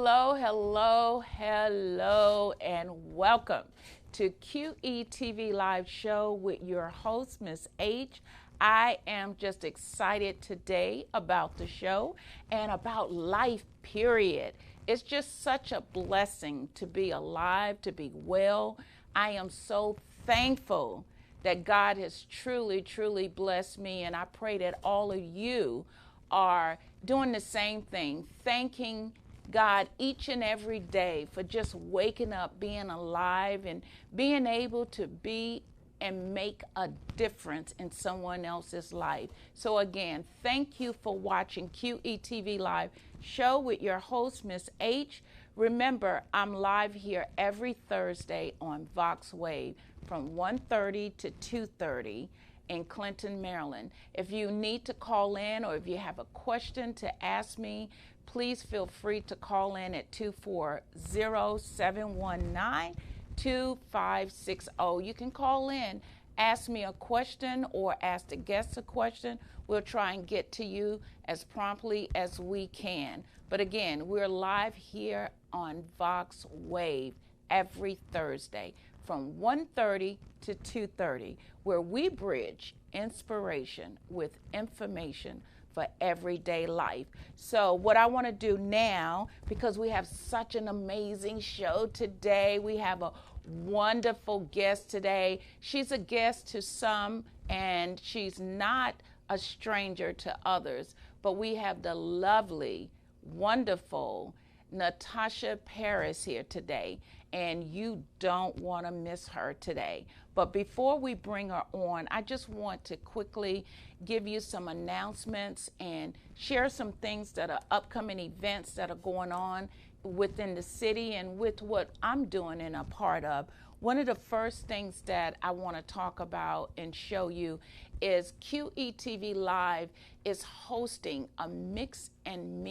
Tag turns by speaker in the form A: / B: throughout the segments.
A: Hello, hello, hello, and welcome to QETV Live Show with your host, Miss H. I am just excited today about the show and about life, period. It's just such a blessing to be alive, to be well. I am so thankful that God has truly, truly blessed me, and I pray that all of you are doing the same thing, thanking God each and every day for just waking up, being alive, and being able to be and make a difference in someone else's life. So again, thank you for watching QETV Live Show with your host, Miss H. Remember, I'm live here every Thursday on Vox Wave from 1:30 to 2:30 in Clinton, Maryland. If you need to call in or if you have a question to ask me, please feel free to call in at 240-719-2560. You can call in, ask me a question or ask the guest a question. We'll try and get to you as promptly as we can. But again, we're live here on Vox Wave every Thursday from 1:30 to 2:30, where we bridge inspiration with information for everyday life. So what I want to do now, because we have such an amazing show today, we have a wonderful guest today. She's a guest to some, and she's not a stranger to others, but we have the lovely, wonderful Natasha Paris here today, and you don't want to miss her today. But before we bring her on, I just want to quickly give you some announcements and share some things that are upcoming events that are going on within the city and with what I'm doing and a part of. One of the first things that I want to talk about and show you is QETV Live is hosting a mix and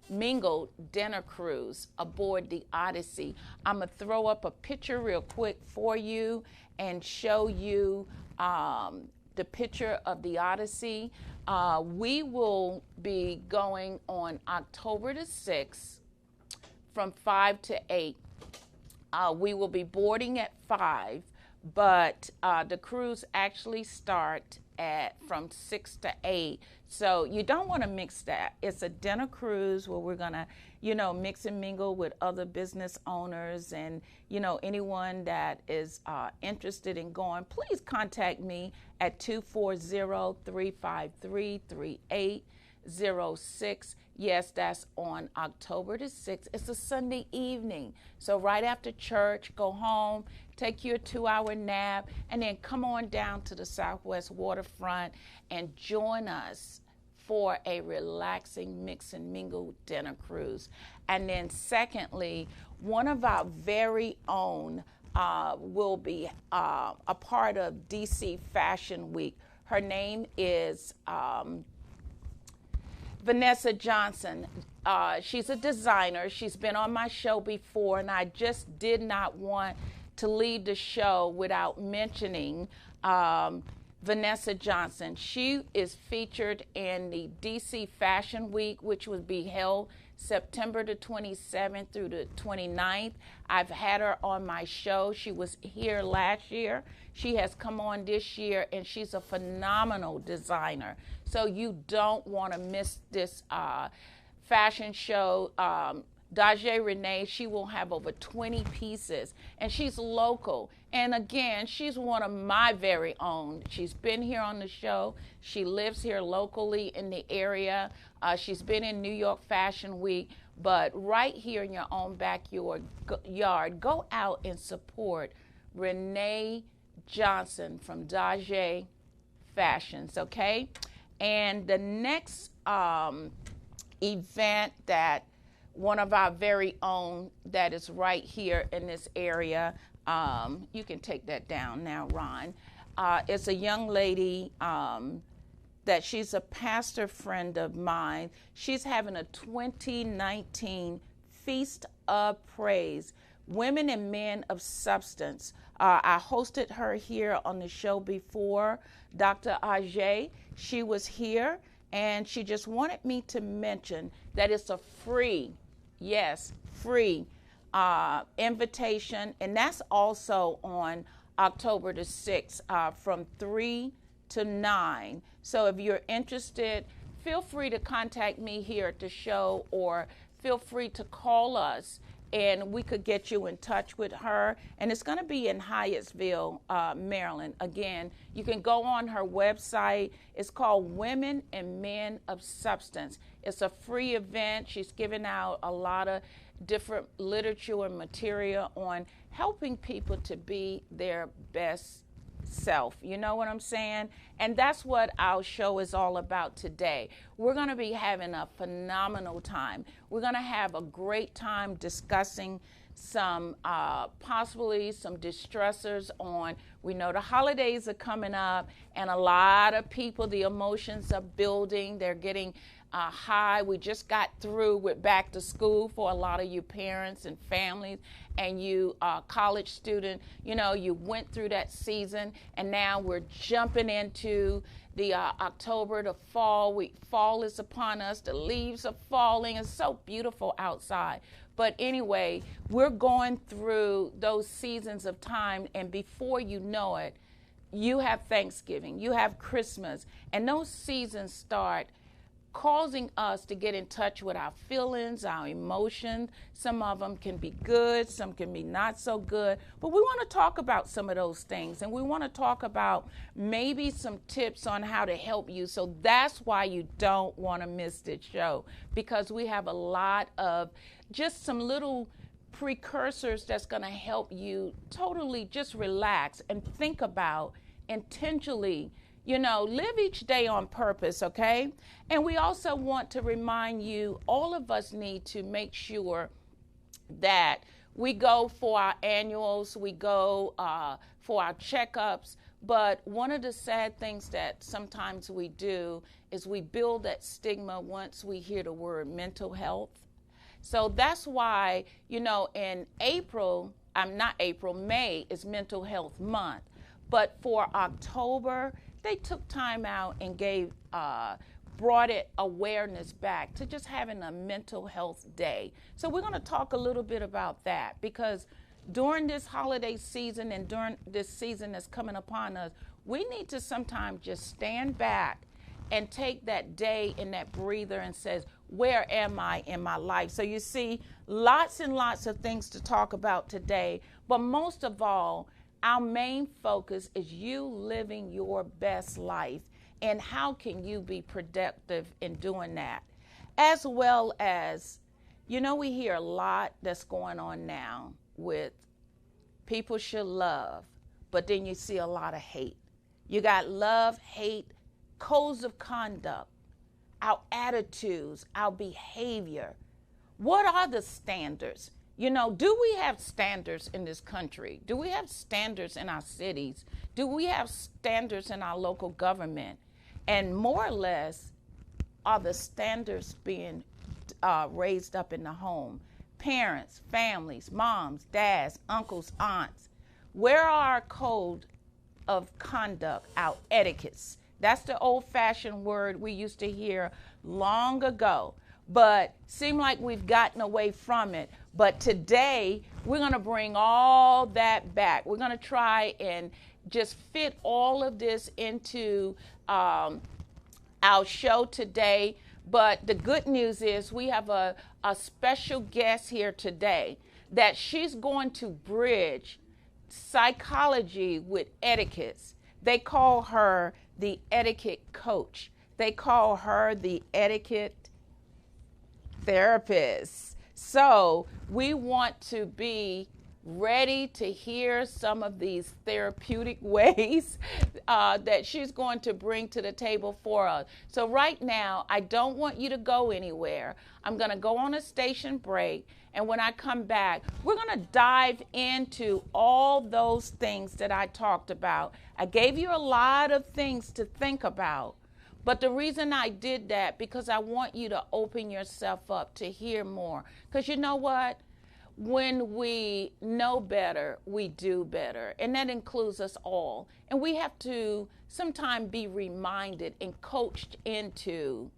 A: mingle dinner cruise aboard the Odyssey. I'm going to throw up a picture real quick for you and show you the picture of the Odyssey. We will be going on October the 6th from 5 to 8. We will be boarding at 5, but the cruise actually start from 6 to 8. So you don't want to mix that. It's a dinner cruise where we're going to, mix and mingle with other business owners and, anyone that is interested in going. Please contact me at 240-353-3806. Yes, that's on October the 6th. It's a Sunday evening. So right after church, go home, take your 2-hour nap, and then come on down to the Southwest waterfront and join us for a relaxing mix and mingle dinner cruise. And then secondly, one of our very own will be a part of DC Fashion Week. Her name is Vanessa Johnson. She's a designer. She's been on my show before, and I just did not want to leave the show without mentioning Vanessa Johnson. She is featured in the DC Fashion Week, which will be held September the 27th through the 29th. I've had her on my show. She was here last year. She has come on this year, and she's a phenomenal designer. So you don't want to miss this fashion show. Daje Renee, she will have over 20 pieces, and she's local. And again, she's one of my very own. She's been here on the show. She lives here locally in the area. She's been in New York Fashion Week, but right here in your own backyard, go out and support Renee Johnson from Daje Fashions, okay? And the next event that one of our very own that is right here in this area, you can take that down now, Ron. It's a young lady that she's a pastor friend of mine. She's having a 2019 Feast of Praise, Women and Men of Substance. I hosted her here on the show before, Dr. Ajay. She was here, and she just wanted me to mention that it's a free Yes, free invitation. And that's also on October the 6th from 3 to 9. So if you're interested, feel free to contact me here at the show, or feel free to call us and we could get you in touch with her. And it's going to be in Hyattsville, Maryland. Again, you can go on her website. It's called Women and Men of Substance. It's a free event. She's giving out a lot of different literature and material on helping people to be their best self. You know what I'm saying? And that's what our show is all about today. We're going to be having a phenomenal time. We're going to have a great time discussing some possibly some distressors on, we know the holidays are coming up, and a lot of people, the emotions are building. They're getting high. We just got through with back to school for a lot of you parents and families, and you college student, you know, you went through that season, and now we're jumping into the October, the fall. Fall is upon us. The leaves are falling. It's so beautiful outside. But anyway, we're going through those seasons of time, and before you know it, you have Thanksgiving, you have Christmas, and those seasons start causing us to get in touch with our feelings, our emotions. Some of them can be good, some can be not so good, but we want to talk about some of those things, and we want to talk about maybe some tips on how to help you. So that's why you don't want to miss this show, because we have a lot of just some little precursors that's going to help you totally just relax and think about intentionally, you know, live each day on purpose, okay? And we also want to remind you, all of us need to make sure that we go for our annuals, we go for our checkups. But one of the sad things that sometimes we do is we build that stigma once we hear the word mental health. So that's why, you know, in May is Mental Health Month. But for October, they took time out and brought it awareness back to just having a mental health day. So we're going to talk a little bit about that, because during this holiday season and during this season that's coming upon us, we need to sometimes just stand back and take that day and that breather and says, where am I in my life? So you see, lots and lots of things to talk about today, but most of all, our main focus is you living your best life, and how can you be productive in doing that? As well as, you know, we hear a lot that's going on now with people should love, but then you see a lot of hate. You got love, hate, codes of conduct, our attitudes, our behavior. What are the standards? You know, do we have standards in this country? Do we have standards in our cities? Do we have standards in our local government? And more or less, are the standards being raised up in the home? Parents, families, moms, dads, uncles, aunts. Where are our code of conduct, our etiquettes? That's the old-fashioned word we used to hear long ago, but seem like we've gotten away from it. But today, we're going to bring all that back. We're going to try and just fit all of this into our show today. But the good news is we have a special guest here today that she's going to bridge psychology with etiquettes. They call her the etiquette coach. They call her the etiquette therapist. So we want to be ready to hear some of these therapeutic ways that she's going to bring to the table for us. So right now, I don't want you to go anywhere. I'm going to go on a station break, and when I come back, we're going to dive into all those things that I talked about. I gave you a lot of things to think about, but the reason I did that, because I want you to open yourself up to hear more. Because you know what? When we know better, we do better. And that includes us all. And we have to sometimes be reminded and coached into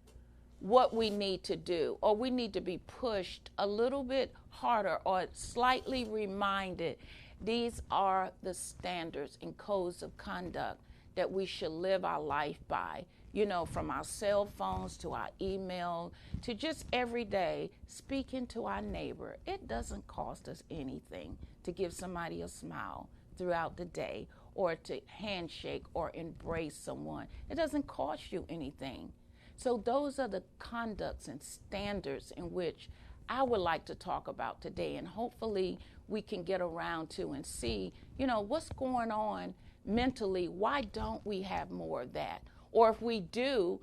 A: what we need to do, or we need to be pushed a little bit harder or slightly reminded. These are the standards and codes of conduct that we should live our life by, you know, from our cell phones to our email to just every day speaking to our neighbor. It doesn't cost us anything to give somebody a smile throughout the day, or to handshake or embrace someone. It doesn't cost you anything. So those are the conducts and standards in which I would like to talk about today, and hopefully we can get around to and see, you know, what's going on mentally. Why don't we have more of that? Or if we do,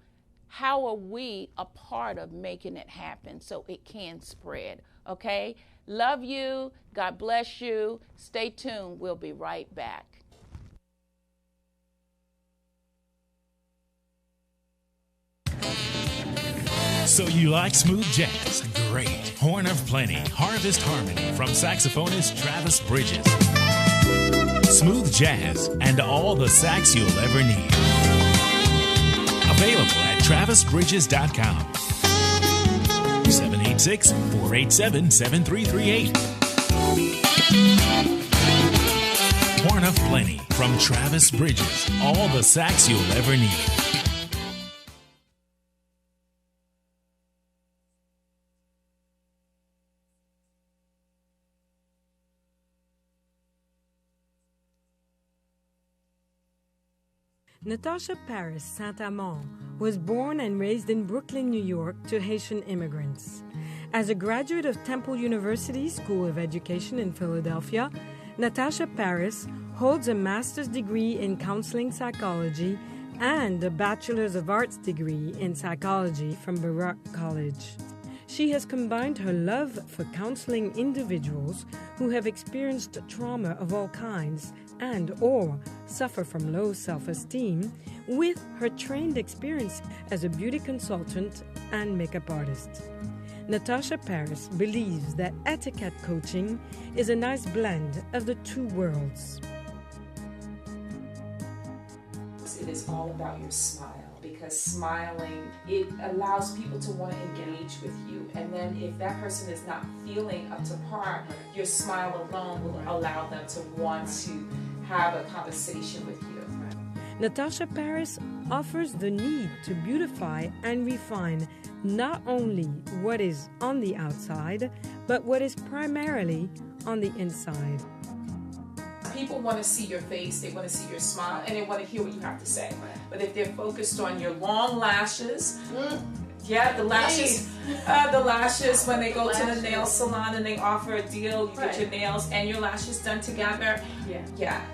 A: how are we a part of making it happen so it can spread? Okay? Love you. God bless you. Stay tuned. We'll be right back.
B: So you like smooth jazz? Great. Horn of Plenty, Harvest Harmony from saxophonist Travis Bridges. Smooth jazz and all the sax you'll ever need. Available at travisbridges.com. 786-487-7338. Horn of Plenty from Travis Bridges. All the sax you'll ever need.
C: Natasha Paris St.Amand was born and raised in Brooklyn, New York, to Haitian immigrants. As a graduate of Temple University School of Education in Philadelphia, Natasha Paris holds a master's degree in counseling psychology and a bachelor's of arts degree in psychology from Baruch College. She has combined her love for counseling individuals who have experienced trauma of all kinds and or suffer from low self-esteem with her trained experience as a beauty consultant and makeup artist. Natasha Paris believes that etiquette coaching is a nice blend of the two worlds.
D: It is all about your smile, because smiling, it allows people to want to engage with you. And then if that person is not feeling up to par, your smile alone will allow them to want to have a conversation with you.
C: Natasha Paris offers the need to beautify and refine not only what is on the outside, but what is primarily on the inside.
D: People want to see your face, they want to see your smile, and they want to hear what you have to say. But if they're focused on your long lashes, the lashes when they go to the nail salon and they offer a deal, you get your nails and your lashes done together.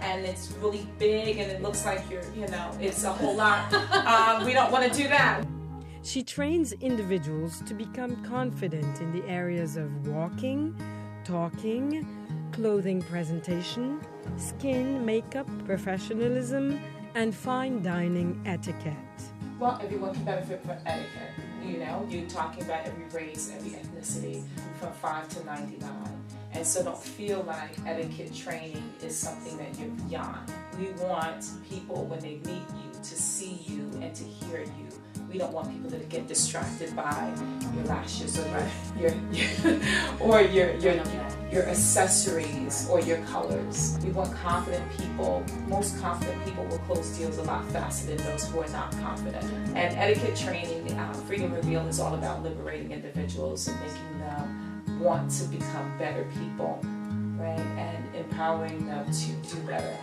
D: And it's really big and it looks like it's a whole lot. We don't want to do that.
C: She trains individuals to become confident in the areas of walking, talking, clothing presentation, skin, makeup, professionalism, and fine dining etiquette.
D: Well, everyone can benefit from etiquette. You're talking about every race, every ethnicity, from 5 to 99. And so don't feel like etiquette training is something that you're beyond. We want people, when they meet you, to see you and to hear you. We don't want people to get distracted by your lashes or your accessories or your colors. We want confident people. Most confident people will close deals a lot faster than those who are not confident. And etiquette training, Freedom Revealed, is all about liberating individuals and making them want to become better people, right? And empowering them to do better.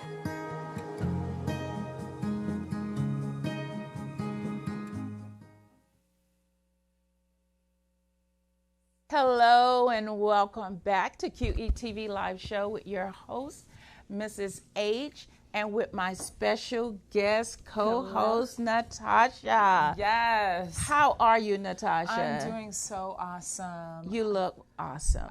A: Hello and welcome back to QETV Live Show with your host, Mrs. H, and with my special guest co-host, Natasha.
E: Yes.
A: How are you, Natasha?
E: I'm doing so awesome.
A: You look awesome.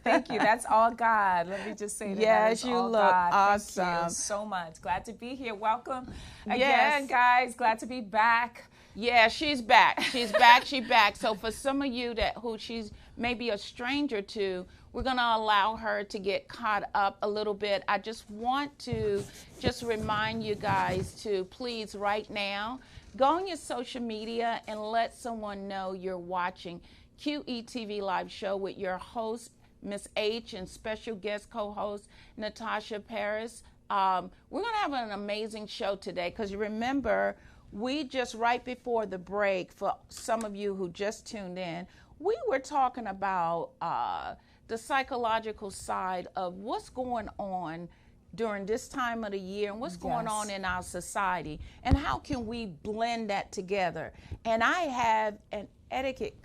E: Thank you. That's all God. Let me just say that.
A: Yes, you look awesome.
E: Thank you so much. Glad to be here. Welcome again, guys. Glad to be back.
A: Yeah, she's back. She's back. She's back. So for some of you who she's maybe a stranger to, we're going to allow her to get caught up a little bit. I just want to remind you guys to please right now go on your social media and let someone know you're watching QETV Live show with your host, Miss H, and special guest co-host, Natasha Paris. We're going to have an amazing show today because you remember, we just right before the break, for some of you who just tuned in, we were talking about the psychological side of what's going on during this time of the year and what's going on in our society and how can we blend that together. And I have an etiquette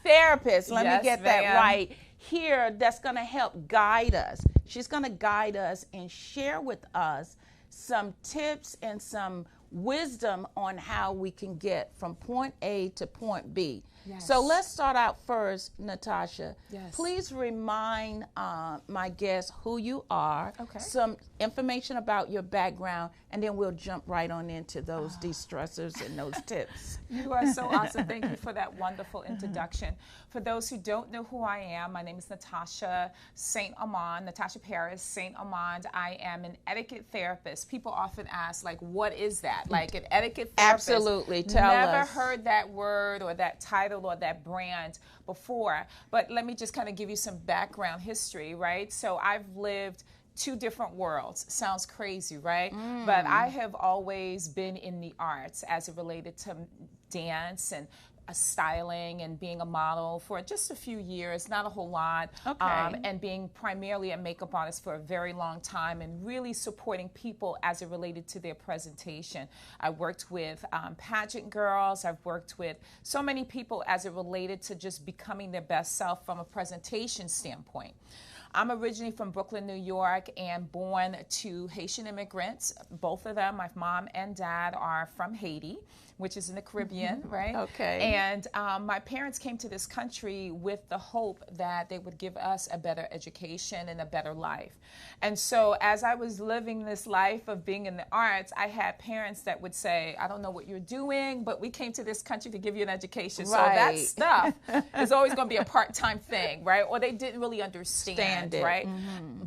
A: therapist, let me get that right here, that's going to help guide us. She's going to guide us and share with us some tips and some wisdom on how we can get from point A to point B. Yes. So let's start out first, Natasha. Yes. Please remind my guests who you are, some information about your background, and then we'll jump right on into those de-stressors and those tips.
E: You are so awesome. Thank you for that wonderful introduction. For those who don't know who I am, my name is Natasha St.Amand, Natasha Paris, St.Amand. I am an etiquette therapist. People often ask, like, what is that? Like an etiquette therapist.
A: Absolutely. Tell us.
E: Never heard that word or that title or that brand before. But let me just kind of give you some background history, right? So I've lived two different worlds. Sounds crazy, right? But I have always been in the arts as it related to dance and styling and being a model for just a few years, not a whole lot, and being primarily a makeup artist for a very long time and really supporting people as it related to their presentation. I worked with pageant girls. I've worked with so many people as it related to just becoming their best self from a presentation standpoint. I'm originally from Brooklyn, New York, and born to Haitian immigrants. Both of them, my mom and dad, are from Haiti, which is in the Caribbean, right?
A: Okay.
E: And my parents came to this country with the hope that they would give us a better education and a better life. And so as I was living this life of being in the arts, I had parents that would say, I don't know what you're doing, but we came to this country to give you an education. So that stuff is always going to be a part-time thing, right? Or they didn't really understand it, right?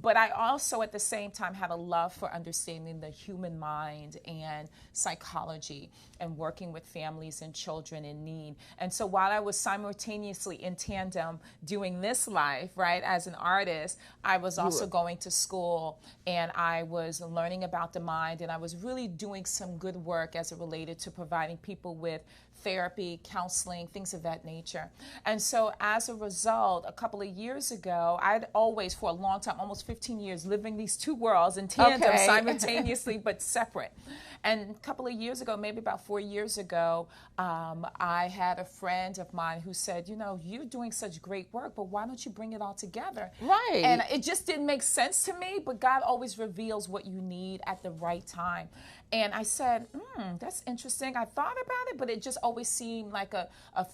E: But I also at the same time had a love for understanding the human mind and psychology and working with families and children in need. And so while I was simultaneously in tandem doing this life, right, as an artist, I was also going to school and I was learning about the mind, and I was really doing some good work as it related to providing people with therapy, counseling, things of that nature. And so as a result, a couple of years ago, I'd always, for a long time, almost 15 years, living these two worlds in tandem simultaneously but separate. And a couple of years ago, maybe about 4 years ago, I had a friend of mine who said, you know, you're doing such great work, but why don't you bring it all together?
A: Right.
E: And it just didn't make sense to me, but God always reveals what you need at the right time. And I said, that's interesting. I thought about it, but it just always seemed like a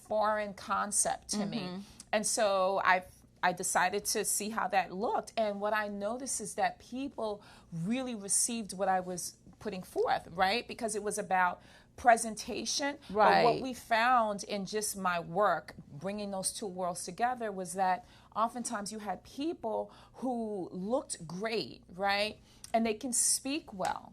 E: foreign concept to me. And so I decided to see how that looked. And what I noticed is that people really received what I was putting forth, right? Because it was about presentation.
A: Right.
E: But what we found in just my work, bringing those two worlds together, was that oftentimes you had people who looked great, right? And they can speak well.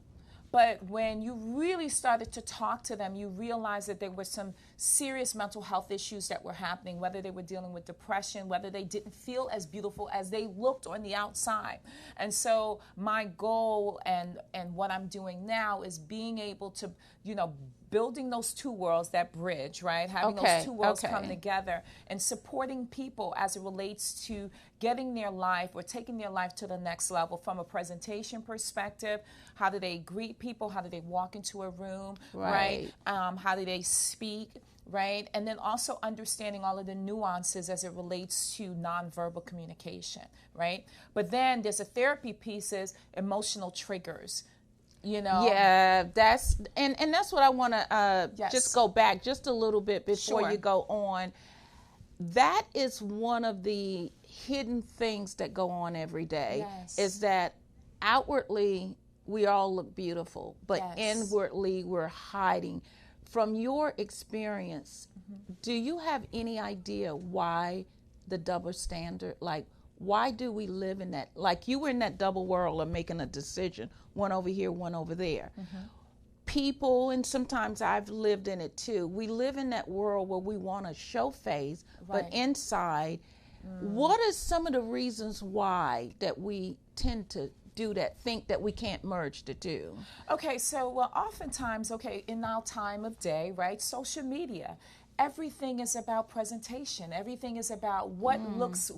E: But when you really started to talk to them, you realized that there were some serious mental health issues that were happening, whether they were dealing with depression, whether they didn't feel as beautiful as they looked on the outside. And so my goal and what I'm doing now is being able to, you know, building those two worlds, that bridge, right? Having those two worlds come together and supporting people as it relates to getting their life or taking their life to the next level from a presentation perspective. How do they greet people? How do they walk into a room, right? How do they speak, right? And then also understanding all of the nuances as it relates to nonverbal communication, right? But then there's a therapy piece is emotional triggers. You know,
A: that's what I want to just go back just a little bit before you go on. That is one of the hidden things that go on every day, is that outwardly we all look beautiful, but
E: Yes.
A: inwardly we're hiding. From your experience, do you have any idea why the double standard? Like, why do we live in that? Like, you were in that double world of making a decision, one over here, one over there. People, and sometimes I've lived in it too, we live in that world where we want to show face, but
E: Right.
A: inside, what are some of the reasons why that we tend to do that, think that we can't merge the two?
E: Okay, so well, oftentimes, okay, in our time of day, right, social media, everything is about presentation. Everything is about what looks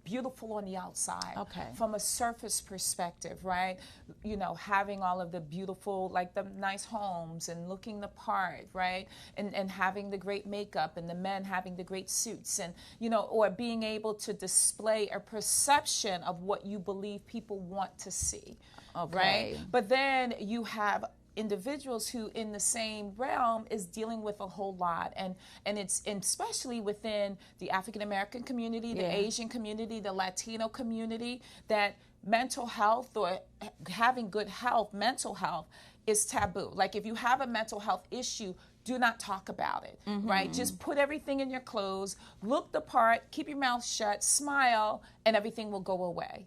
E: beautiful on the outside.
A: Okay.
E: From a surface perspective, right? You know, having all of the beautiful, like the nice homes and looking the part, right? And having the great makeup, and the men having the great suits, and, you know, or being able to display a perception of what you believe people want to see.
A: Okay.
E: Right? But then you have individuals who in the same realm is dealing with a whole lot, and it's especially within the African American community, the Asian community, the Latino community, that mental health or having good health, mental health, is taboo. Like, if you have a mental health issue, do not talk about it, right? Just put everything in your clothes, look the part, keep your mouth shut, smile, and everything will go away.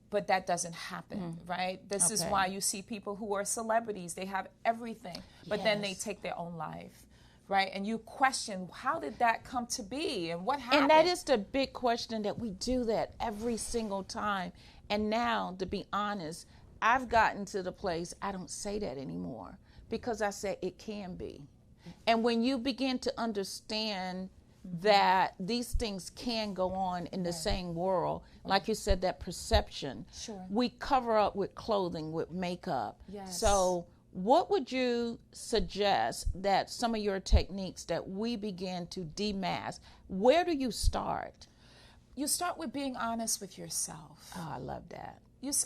E: But that doesn't happen, right? This is
A: Okay.
E: why you see people who are celebrities. They have everything, but then they
A: Yes.
E: take their own life, right? And you question, how did that come to be, and what happened?
A: And that is the big question, that we do that every single time. And now, to be honest, I've gotten to the place I don't say that anymore, because I say it can be. And when you begin to understand that these things can go on in the same world, like you said, that perception,
E: Sure.
A: we cover up with clothing, with makeup.
E: Yes.
A: So what would you suggest that some of your techniques that we begin to demask, where do you start?
E: You start with being honest with yourself.
A: Oh, I love that.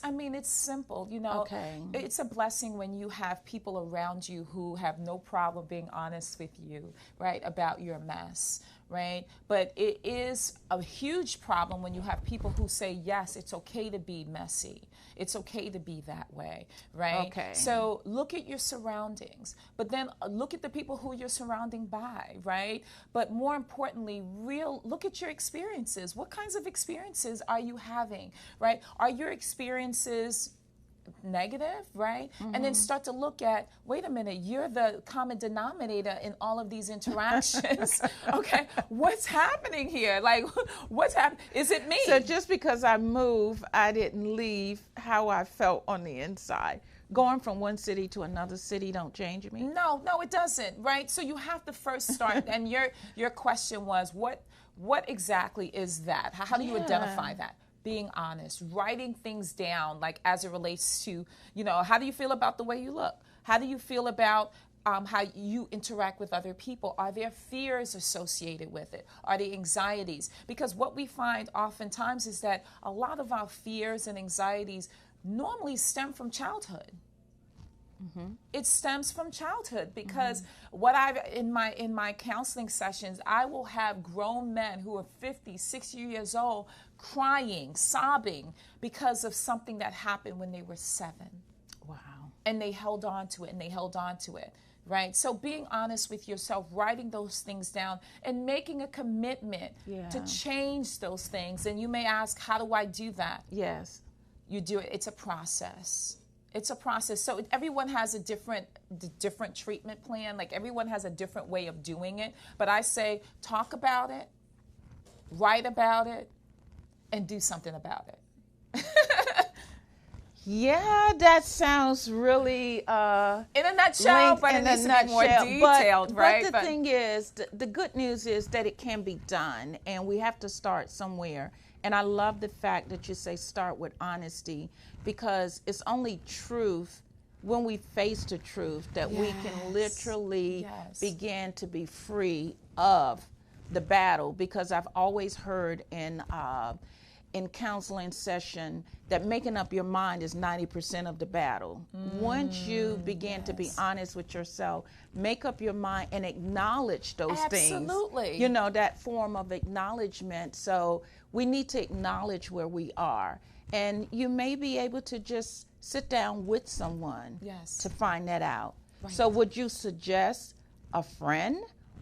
E: I mean, it's simple, you know.
A: Okay.
E: It's a blessing when you have people around you who have no problem being honest with you, right, about your mess, right? But it is a huge problem when you have people who say, yes, it's okay to be messy. It's okay to be that way, right?
A: Okay.
E: So look at your surroundings, but then look at the people who you're surrounding by, right? But more importantly, look at your experiences. What kinds of experiences are you having, right? Are your experiences negative, right? And then start to look at, wait a minute, you're the common denominator in all of these interactions. Okay, what's happening here? Like, what's happening? Is it me?
A: So just because I move, I didn't leave how I felt on the inside. Going from one city to another city don't change me.
E: No, it doesn't, right? So you have to first start, and your question was, what exactly is that? How do you identify that? Being honest, writing things down, like as it relates to, you know, how do you feel about the way you look? How do you feel about how you interact with other people? Are there fears associated with it? Are there anxieties? Because what we find oftentimes is that a lot of our fears and anxieties normally stem from childhood. It stems from childhood, because what I've in my counseling sessions, I will have grown men who are 50, 60 years old crying, sobbing because of something that happened when they were 7.
A: Wow.
E: And they held on to it, right? So being honest with yourself, writing those things down, and making a commitment to change those things. And you may ask, how do I do that?
A: Yes.
E: You do it. It's a process. It's a process. So everyone has a different treatment plan. Like, everyone has a different way of doing it. But I say, talk about it, write about it, and do something about it.
A: Yeah, that sounds really
E: in a nutshell, but it needs to be more detailed, right?
A: But the thing is, the good news is that it can be done, and we have to start somewhere. And I love the fact that you say start with honesty, because it's only truth, when we face the truth, that we can literally begin to be free of the battle. Because I've always heard in counseling session that making up your mind is 90% of the battle. Once you begin to be honest with yourself, make up your mind and acknowledge those things.
E: Absolutely.
A: You know, that form of acknowledgement. So we need to acknowledge where we are. And you may be able to just sit down with someone
E: Yes.
A: to find that out.
E: Right.
A: So would you suggest a friend,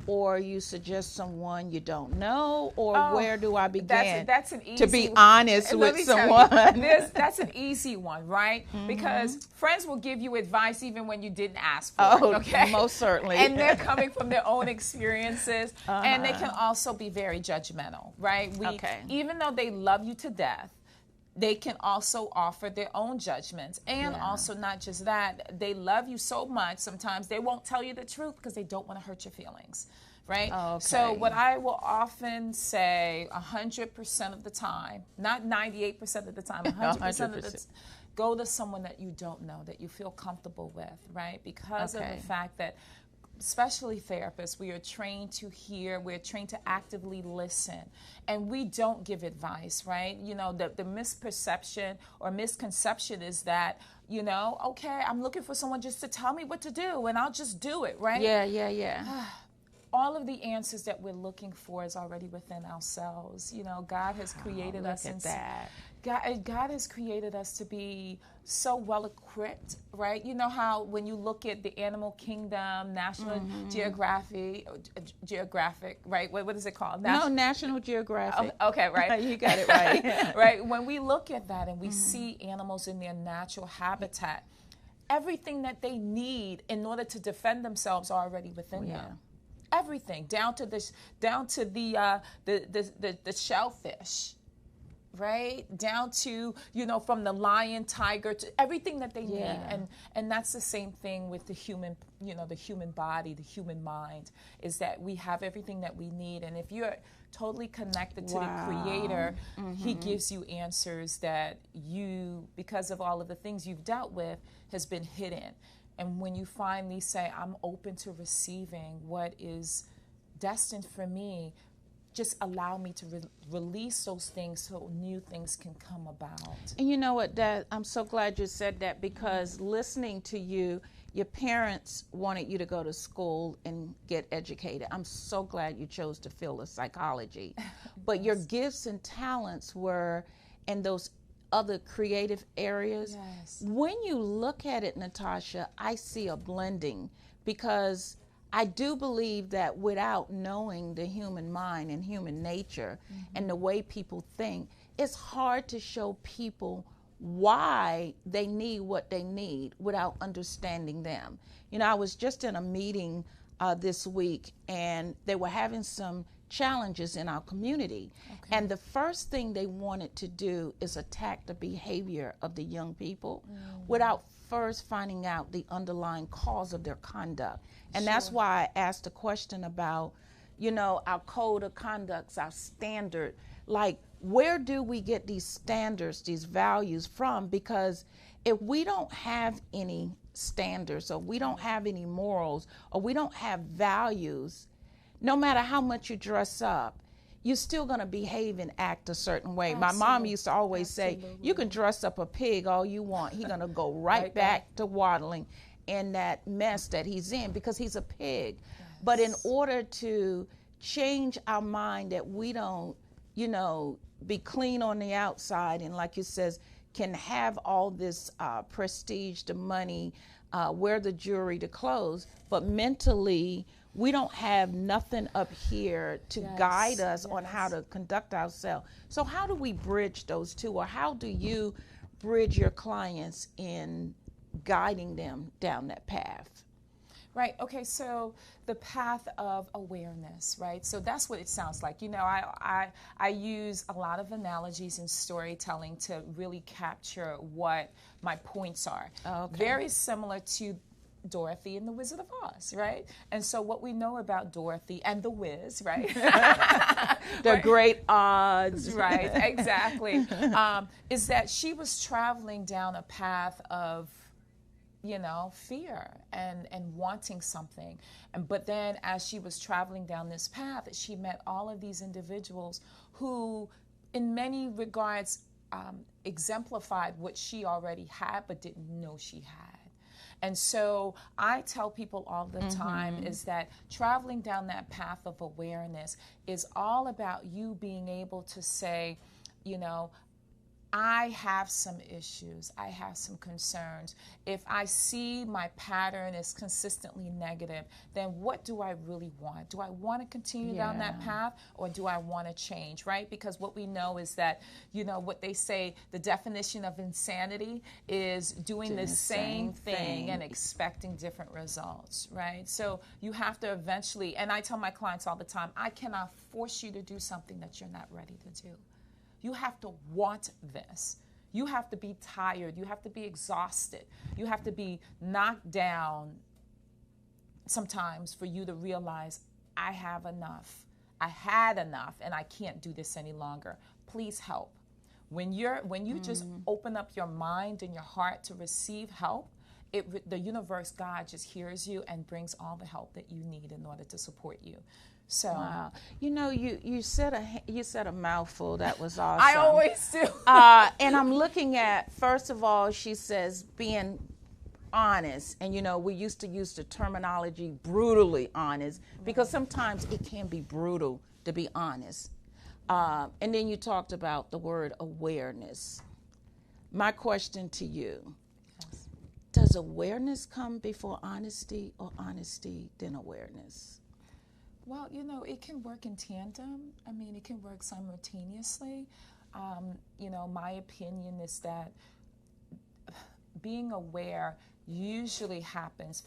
A: or you suggest someone you don't know, or where do I begin
E: that's an easy,
A: to be honest
E: let
A: with
E: me tell you,
A: someone?
E: That's an easy one, right? Because friends will give you advice even when you didn't ask for it, okay?
A: Most certainly.
E: And they're coming from their own experiences, and they can also be very judgmental, right? Even though they love you to death, they can also offer their own judgments. And also, not just that, they love you so much, sometimes they won't tell you the truth because they don't want to hurt your feelings, right?
A: Okay.
E: So what I will often say 100% of the time, not 98% of the time, 100% of the time, go to someone that you don't know, that you feel comfortable with, right? Because of the fact that, especially therapists, we are trained to hear, we're trained to actively listen, and we don't give advice, right? You know, the misperception or misconception is that, you know, okay, I'm looking for someone just to tell me what to do and I'll just do it, right?
A: Yeah.
E: All of the answers that we're looking for is already within ourselves. You know, God has created us in that. God has created us to be so well equipped, right? You know how when you look at the animal kingdom, National Geographic, right? What is it called?
A: National Geographic.
E: Okay, right.
A: You got it right.
E: Right. When we look at that and we see animals in their natural habitat, everything that they need in order to defend themselves are already within them. Everything, down to the shellfish, right? Down to, you know, from the lion, tiger, to everything that they need. And that's the same thing with the human, you know, the human body, the human mind, is that we have everything that we need. And if you're totally connected to the Creator, He gives you answers that you, because of all of the things you've dealt with, has been hidden. And when you finally say, I'm open to receiving what is destined for me, just allow me to release those things so new things can come about.
A: And you know what, Dad, I'm so glad you said that, because listening to you, your parents wanted you to go to school and get educated. I'm so glad you chose to field of psychology. But your gifts and talents were in those other creative areas. When you look at it, Natasha, I see a blending, because I do believe that without knowing the human mind and human nature and the way people think, it's hard to show people why they need what they need without understanding them. You know, I was just in a meeting this week, and they were having some challenges in our community. And the first thing they wanted to do is attack the behavior of the young people without first finding out the underlying cause of their conduct. And that's why I asked a question about, you know, our code of conducts, our standard, like, where do we get these standards, these values from? Because if we don't have any standards, or we don't have any morals, or we don't have values, no matter how much you dress up, you're still going to behave and act a certain way. My mom used to always say, you can dress up a pig all you want. He's going to go right back to waddling in that mess that he's in, because he's a pig. But in order to change our mind that we don't, you know, be clean on the outside, and like you says, can have all this prestige, the money, wear the jewelry, the clothes, but mentally we don't have nothing up here to guide us on how to conduct ourselves. So how do we bridge those two, or how do you bridge your clients in guiding them down that path?
E: Right. Okay. So the path of awareness, right? So that's what it sounds like. You know, I use a lot of analogies and storytelling to really capture what my points are. Very similar to Dorothy and the Wizard of Oz, right? And so what we know about Dorothy and the Wiz, right?
A: The great odds.
E: Right, exactly. Is that she was traveling down a path of, you know, fear and wanting something. But then as she was traveling down this path, she met all of these individuals who, in many regards, exemplified what she already had but didn't know she had. And so I tell people all the time is that traveling down that path of awareness is all about you being able to say, you know, I have some issues. I have some concerns. If I see my pattern is consistently negative, then what do I really want? Do I want to continue down that path, or do I want to change, right? Because what we know is that, you know, what they say, the definition of insanity is doing the same thing and expecting different results, right? So you have to eventually, and I tell my clients all the time, I cannot force you to do something that you're not ready to do. You have to want this. You have to be tired. You have to be exhausted. You have to be knocked down sometimes for you to realize, I have enough. I had enough, and I can't do this any longer. Please help. When you just open up your mind and your heart to receive help, the universe, God, just hears you and brings all the help that you need in order to support you. So,
A: wow. You know, you said a mouthful. That was awesome.
E: I always do.
A: And I'm looking at, first of all, she says being honest. And, you know, we used to use the terminology brutally honest, because sometimes it can be brutal to be honest. And then you talked about the word awareness. My question to you, does awareness come before honesty, or honesty then awareness?
E: Well, you know, it can work in tandem. I mean, it can work simultaneously. You know, my opinion is that being aware usually happens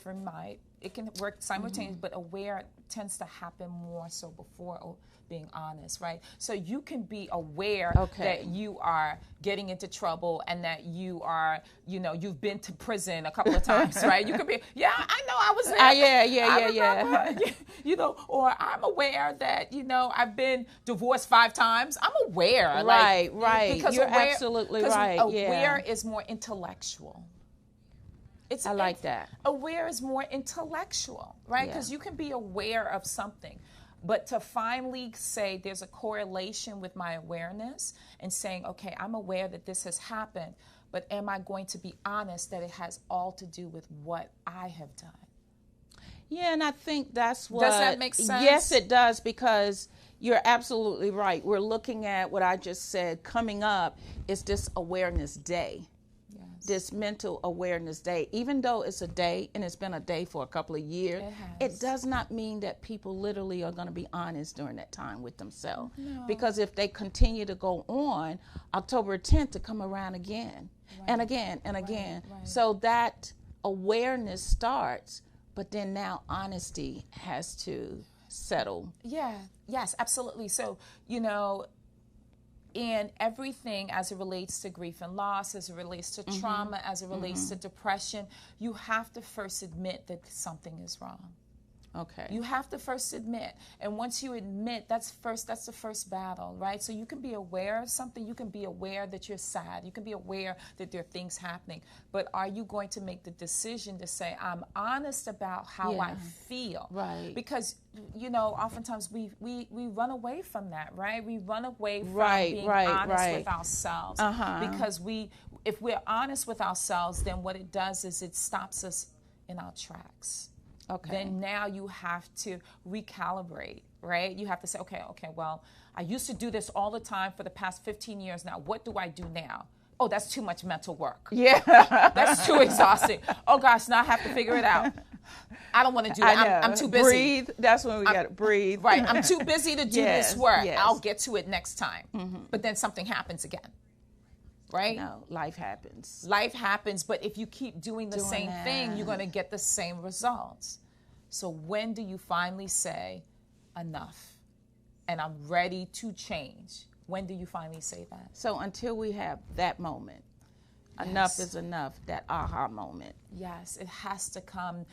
E: it can work simultaneously, but aware tends to happen more so before being honest, right? So you can be aware that you are getting into trouble and that you are, you know, you've been to prison a couple of times, right? You could be, I know I was there. Yeah. You know, or I'm aware that, you know, I've been divorced 5 times. I'm aware.
A: Right.
E: Because
A: you're absolutely right.
E: Aware is more intellectual.
A: I like that.
E: Aware is more intellectual, right? Because you can be aware of something. But to finally say there's a correlation with my awareness and saying, okay, I'm aware that this has happened, but am I going to be honest that it has all to do with what I have done?
A: Yeah, and I think that's what...
E: Does that make sense?
A: Yes, it does, because you're absolutely right. We're looking at what I just said. Coming up is this awareness day. This mental awareness day, even though it's a day and it's been a day for a couple of years, it does not mean that people literally are going to be honest during that time with themselves. No. Because if they continue to go on, October 10th to come around again and again and again. Right. So that awareness starts, but then now honesty has to settle.
E: Yes, absolutely. So, you know, in everything as it relates to grief and loss, as it relates to trauma, as it relates to depression, you have to first admit that something is wrong.
A: Okay.
E: You have to first admit. And once you admit, that's the first battle, right? So you can be aware of something. You can be aware that you're sad. You can be aware that there are things happening. But are you going to make the decision to say, I'm honest about how I feel? Right. Because, you know, oftentimes we run away from that, right? We run away from being honest with ourselves. Because if we're honest with ourselves, then what it does is it stops us in our tracks. Okay. Then now you have to recalibrate, right? You have to say, okay, well, I used to do this all the time for the past 15 years now. What do I do now? Oh, that's too much mental work. Yeah. That's too exhausting. Oh, gosh, now I have to figure it out. I don't want to do that. I'm too busy.
A: Breathe. That's when we got to breathe.
E: Right. I'm too busy to do this work. I'll get to it next time. But then something happens again. Right?
A: No, life happens.
E: Life happens, but if you keep doing the same thing, you're going to get the same results. So when do you finally say, enough, and I'm ready to change? When do you finally say that?
A: So until we have that moment, enough is enough, that aha moment.
E: Yes, it has to come.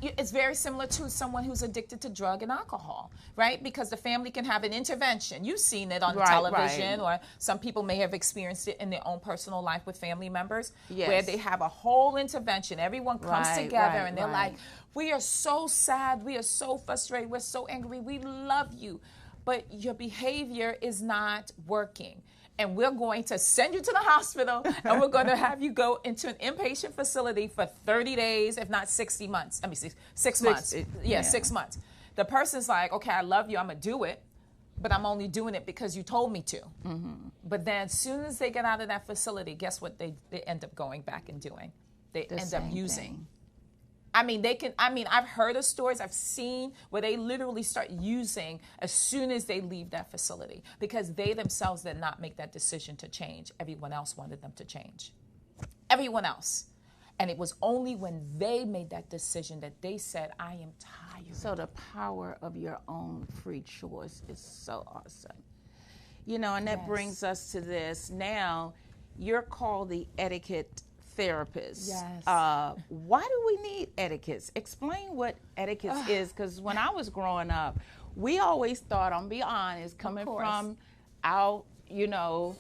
E: It's very similar to someone who's addicted to drug and alcohol, right? Because the family can have an intervention. You've seen it on television, or some people may have experienced it in their own personal life with family members, where they have a whole intervention. Everyone comes together and they're like, we are so sad, we are so frustrated, we're so angry, we love you, but your behavior is not working. And we're going to send you to the hospital, and we're going to have you go into an inpatient facility for 30 days, if not 60 months. I mean, 6 months. 6 months. The person's like, okay, I love you, I'm going to do it. but I'm only doing it because you told me to. But then as soon as they get out of that facility, guess what they end up going back and doing? They end up using.
A: Thing.
E: I've heard of stories, I've seen where they literally start using as soon as they leave that facility because they themselves did not make that decision to change. Everyone else wanted them to change. Everyone else. And it was only when they made that decision that they said, I am tired.
A: So the power of your own free choice is so awesome. You know, and that brings us to this. Now, you're called the Etiquette Therapist.
E: Yes.
A: Why do we need etiquettes? Explain what etiquette is, because when I was growing up, we always thought, I'm be honest, coming from our, you know,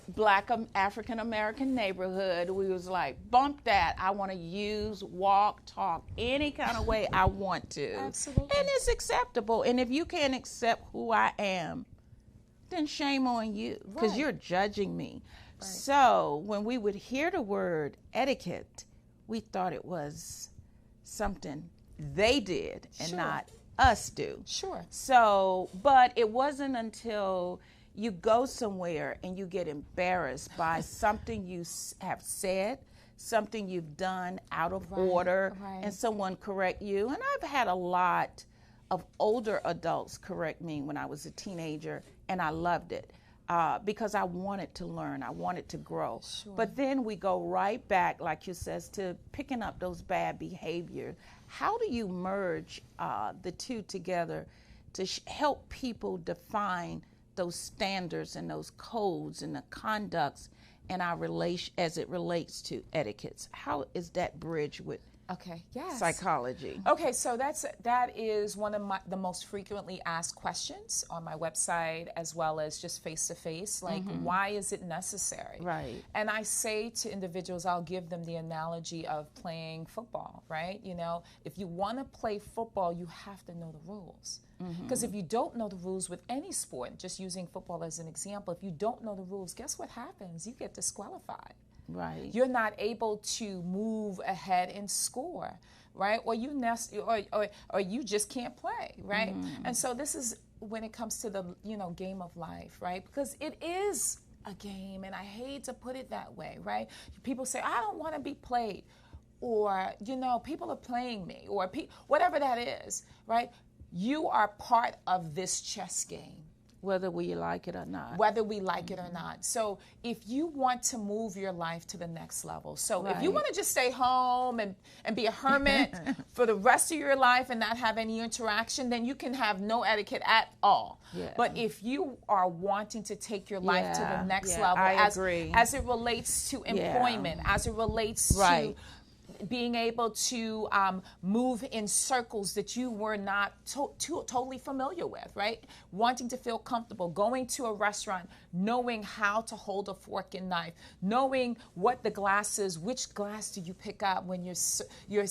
A: Black African American neighborhood, we was like, bump that. I want to use, walk, talk any kind of way I want to.
E: Absolutely.
A: And it's acceptable. And if you can't accept who I am, then shame on you, because you're judging me. Right. So when we would hear the word etiquette, we thought it was something they did and not us do.
E: Sure.
A: So, but it wasn't until you go somewhere and you get embarrassed by something you have said, something you've done out of order, and someone correct you. And I've had a lot of older adults correct me when I was a teenager, and I loved it. Because I wanted to learn, I wanted to grow. Sure. But then we go right back, like you says, to picking up those bad behaviors. How do you merge the two together to help people define those standards and those codes and the conducts and our relation as it relates to etiquettes? How is that bridge with psychology?
E: Okay, so that is one of the most frequently asked questions on my website, as well as just face to face. Like, why is it necessary?
A: Right.
E: And I say to individuals, I'll give them the analogy of playing football. Right. You know, if you want to play football, you have to know the rules. Because if you don't know the rules with any sport, just using football as an example, if you don't know the rules, guess what happens? You get disqualified.
A: Right.
E: You're not able to move ahead and score, right? Or you or you just can't play, right? And so this is when it comes to the, you know, game of life, right? Because it is a game, and I hate to put it that way, right? People say, I don't want to be played, or, you know, people are playing me, or whatever that is, right? You are part of this chess game.
A: Whether we like it or not.
E: Whether we like it or not. So if you want to move your life to the next level, so if you want to just stay home and be a hermit for the rest of your life and not have any interaction, then you can have no etiquette at all. Yeah. But if you are wanting to take your life to the next level, as it relates to employment, as it relates to being able to move in circles that you were not totally familiar with, right? Wanting to feel comfortable, going to a restaurant, knowing how to hold a fork and knife, knowing what the glass is, which glass do you pick up when you're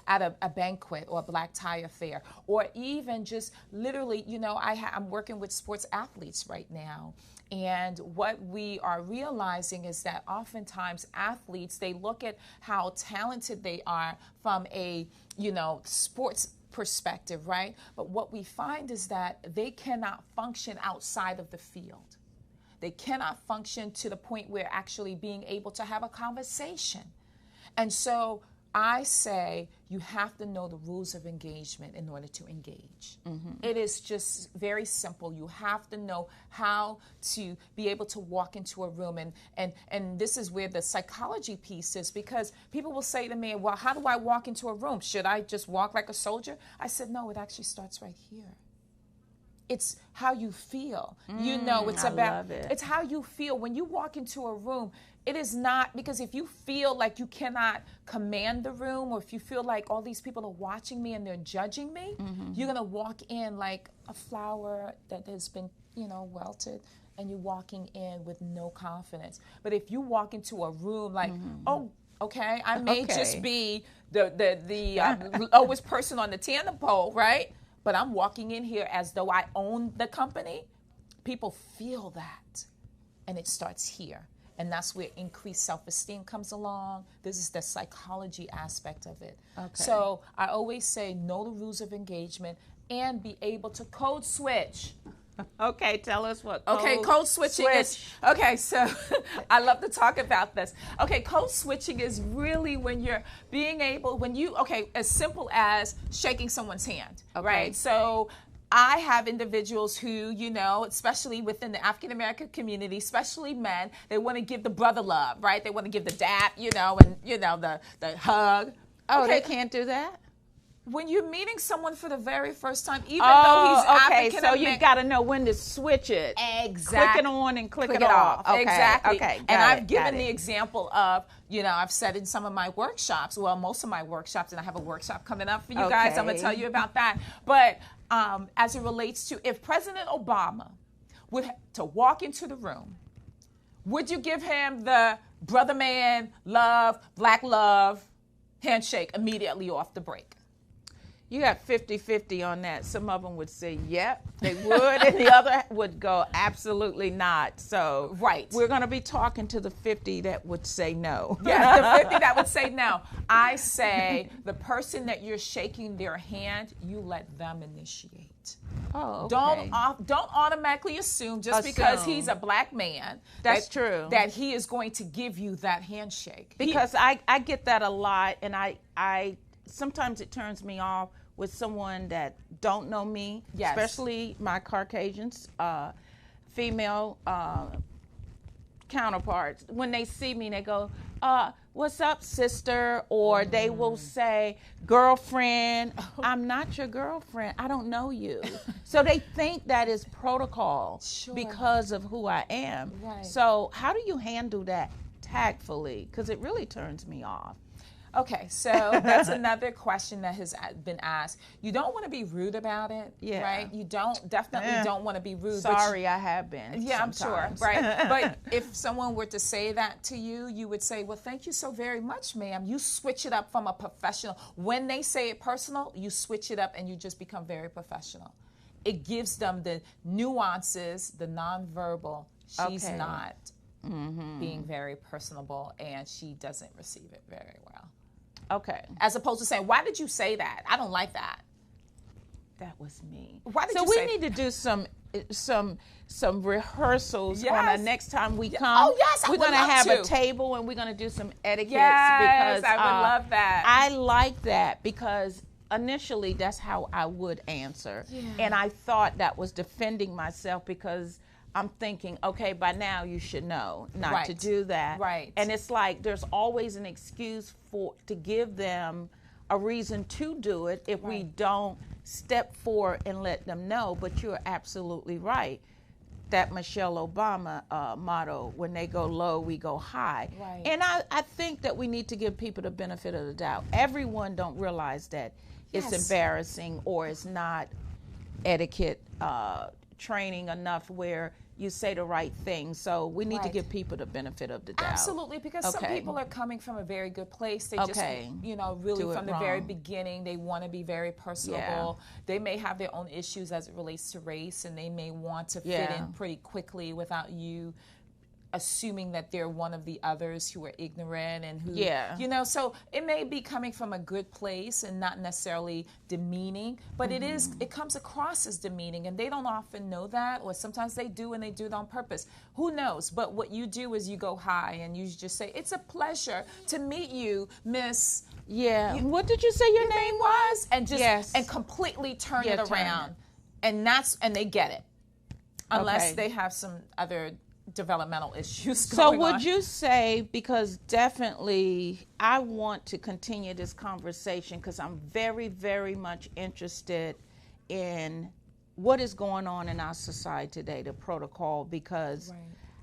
E: at a banquet or a black tie affair, or even just literally, you know, I'm working with sports athletes right now. And what we are realizing is that oftentimes athletes, they look at how talented they are from a, you know, sports perspective, right? But what we find is that they cannot function outside of the field. They cannot function to the point where actually being able to have a conversation. And so I say you have to know the rules of engagement in order to engage. It is just very simple. You have to know how to be able to walk into a room. And this is where the psychology piece is, because people will say to me, well, how do I walk into a room? Should I just walk like a soldier? I said, no, it actually starts right here. It's how you feel. You know, it's how you feel. When you walk into a room, it is not, because if you feel like you cannot command the room, or if you feel like all these people are watching me and they're judging me, you're going to walk in like a flower that has been, you know, wilted, and you're walking in with no confidence. But if you walk into a room like, oh, okay, I may just be the lowest person on the tandem pole, right? But I'm walking in here as though I own the company. People feel that, and it starts here. And that's where increased self-esteem comes along. This is the psychology aspect of it. Okay. So I always say, know the rules of engagement and be able to code switch.
A: Okay, tell us what
E: Code switching is, okay, so I love to talk about this. Okay, code switching is really when you're being able, as simple as shaking someone's hand, right? So I have individuals who, especially within the African American community, especially men, they want to give the brother love, right? They want to give the dap, and the hug.
A: Oh, they can't do that?
E: When you're meeting someone for the very first time, even though he's African American.
A: So you got to know when to switch it.
E: Exactly.
A: Click it on and click it off. Okay.
E: Exactly.
A: Okay.
E: And I've given the example of, I've said in some of my workshops, most of my workshops, and I have a workshop coming up for you guys. I'm going to tell you about that. But as it relates to if President Obama were to walk into the room, would you give him the brother man, love, black love handshake immediately off the break?
A: You got 50-50 on that. Some of them would say, yep, they would, and the other would go, absolutely not. So we're going to be talking to the 50 that would say no.
E: Yeah, the 50 that would say no. I say the person that you're shaking their hand, you let them initiate.
A: Oh, okay.
E: Don't automatically assume because he's a black man.
A: That's true.
E: That he is going to give you that handshake.
A: Because I get that a lot, and I sometimes it turns me off with someone that don't know me, especially my Caucasians, female counterparts. When they see me, they go, what's up, sister? Or they will say, girlfriend. I'm not your girlfriend. I don't know you. So they think that is protocol because of who I am.
E: Right.
A: So how do you handle that tactfully? Because it really turns me off.
E: Okay, so that's another question that has been asked. You don't want to be rude about it, right? You definitely don't want to be rude.
A: Sorry, I have been.
E: Yeah,
A: sometimes.
E: I'm sure, right? But if someone were to say that to you, you would say, well, thank you so very much, ma'am. You switch it up from a professional. When they say it personal, you switch it up and you just become very professional. It gives them the nuances, the nonverbal. She's not being very personable and she doesn't receive it very well.
A: Okay.
E: As opposed to saying, why did you say that? I don't like that.
A: That was me.
E: Why did
A: so
E: you
A: we
E: say
A: need to do some rehearsals on the next time we come.
E: Oh, yes,
A: we're going to have a table and we're going to do some etiquette.
E: Yes,
A: because
E: I would love that.
A: I like that because initially that's how I would answer. Yeah. And I thought that was defending myself because I'm thinking, okay, by now you should know not to do that.
E: Right.
A: And it's like there's always an excuse to give them a reason to do it if we don't step forward and let them know. But you're absolutely right. That Michelle Obama motto, when they go low, we go high.
E: Right.
A: And I think that we need to give people the benefit of the doubt. Everyone don't realize that it's embarrassing or it's not etiquette training enough where you say the right thing. So we need to give people the benefit of the doubt.
E: Absolutely, because some people are coming from a very good place. They just, really from the very beginning, they want to be very personable. Yeah. They may have their own issues as it relates to race, and they may want to fit in pretty quickly without you assuming that they're one of the others who are ignorant and who, so it may be coming from a good place and not necessarily demeaning, but it comes across as demeaning, and they don't often know that, or sometimes they do and they do it on purpose. Who knows? But what you do is you go high and you just say, it's a pleasure to meet you, Miss.
A: Yeah. What did you say your name was?
E: And just and completely turn it around. And they get it. Unless they have some other developmental issues going on.
A: So would you say, because definitely I want to continue this conversation because I'm very, very much interested in what is going on in our society today, the protocol, because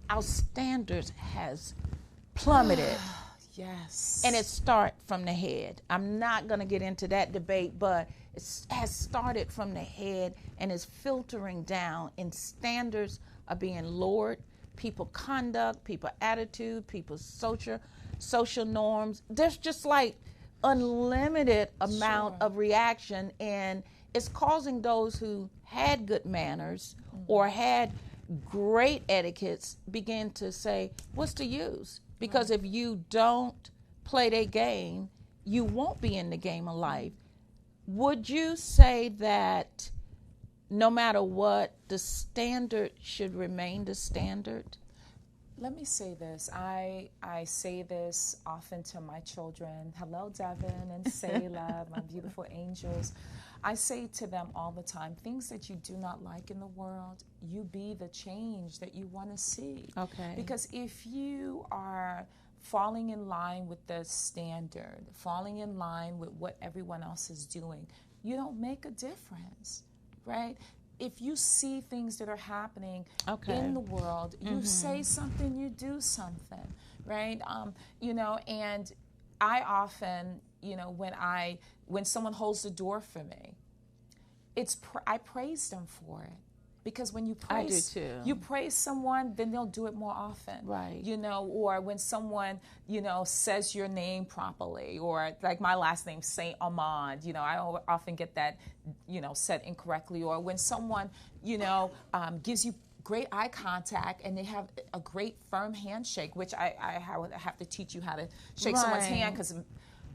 A: our standards has plummeted.
E: Yes.
A: And it starts from the head. I'm not going to get into that debate, but it has started from the head and is filtering down, and standards are being lowered. People conduct, people attitude, people's social norms. There's just like unlimited amount of reaction, and it's causing those who had good manners or had great etiquettes begin to say, what's the use? Because if you don't play their game, you won't be in the game of life. Would you say that no matter what, the standard should remain the standard?
E: Let me say this. I say this often to my children. Hello, Devin and Selah, my beautiful angels. I say to them all the time, things that you do not like in the world, you be the change that you want to see.
A: Okay.
E: Because if you are falling in line with the standard, falling in line with what everyone else is doing, you don't make a difference, right? If you see things that are happening in the world, you say something, you do something, right? And I often, when someone holds the door for me, I praise them for it. Because when you praise,
A: I do too.
E: you praise someone, then they'll do it more often.
A: Right.
E: Or when someone, says your name properly, or like my last name, St.Amand, I often get that, said incorrectly. Or when someone, gives you great eye contact and they have a great firm handshake, which I have to teach you how to shake someone's hand, because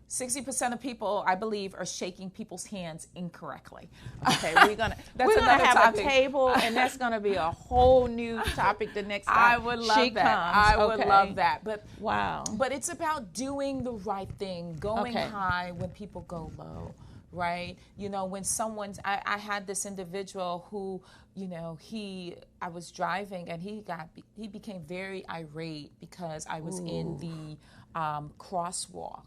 E: 60% of people, I believe, are shaking people's hands incorrectly.
A: Okay, we're gonna have topic. A table, and that's gonna be a whole new topic the next time.
E: I would love that. I would love that. But
A: wow.
E: But it's about doing the right thing, going high when people go low, right? When someone's, I had this individual who, I was driving and he became very irate because I was in the crosswalk.